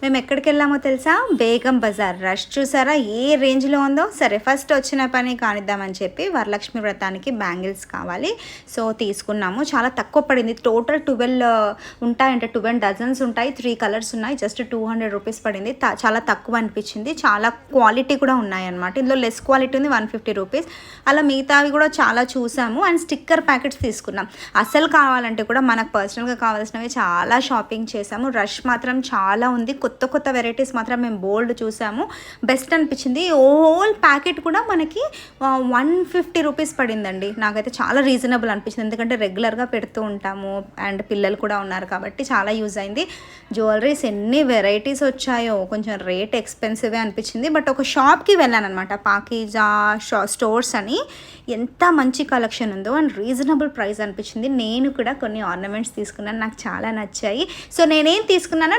మేము ఎక్కడికి వెళ్ళామో తెలుసా? బేగం బజార్. రష్ చూసారా ఏ రేంజ్లో ఉందో. సరే ఫస్ట్ వచ్చిన పని కానిద్దామని చెప్పి వరలక్ష్మి వ్రతానికి బ్యాంగిల్స్ కావాలి. సో తీసుకున్నాము. చాలా తక్కువ పడింది. టోటల్ 12 ఉంటాయంటే 12 డజన్స్ ఉంటాయి. 3 కలర్స్ ఉన్నాయి. జస్ట్ 200 రూపీస్ పడింది. చాలా తక్కువ అనిపించింది. చాలా క్వాలిటీ కూడా ఉన్నాయన్నమాట. ఇందులో లెస్ క్వాలిటీ ఉంది 150 రూపీస్. అలా మిగతావి కూడా చాలా చూసాము. అండ్ స్టిక్కర్ ప్యాకెట్స్ తీసుకున్నాం. అసలు కావాలంటే కూడా మనకు పర్సనల్గా కావాల్సినవి చాలా షాపింగ్ చేసాము. రష్ మాత్రం చాలా ఉంది. కొత్త కొత్త వెరైటీస్ మాత్రం మేము బోల్డ్ చూసాము. బెస్ట్ అనిపించింది. హోల్ ప్యాకెట్ కూడా మనకి 150 రూపీస్ పడిందండి. నాకైతే చాలా రీజనబుల్ అనిపించింది. ఎందుకంటే రెగ్యులర్గా పెడుతూ ఉంటాము అండ్ పిల్లలు కూడా ఉన్నారు కాబట్టి చాలా యూజ్ అయింది. జ్యువెలరీస్ ఎన్ని వెరైటీస్ వచ్చాయో. కొంచెం రేట్ ఎక్స్పెన్సివే అనిపించింది. బట్ ఒక షాప్కి వెళ్ళాను అనమాట, పాకీజా స్టోర్స్ అని. ఎంత మంచి కలెక్షన్ ఉందో అండ్ రీజనబుల్ ప్రైస్ అనిపించింది. నేను కూడా కొన్ని ఆర్నమెంట్స్ తీసుకున్నాను. నాకు చాలా నచ్చాయి. సో నేనేం తీసుకున్నానో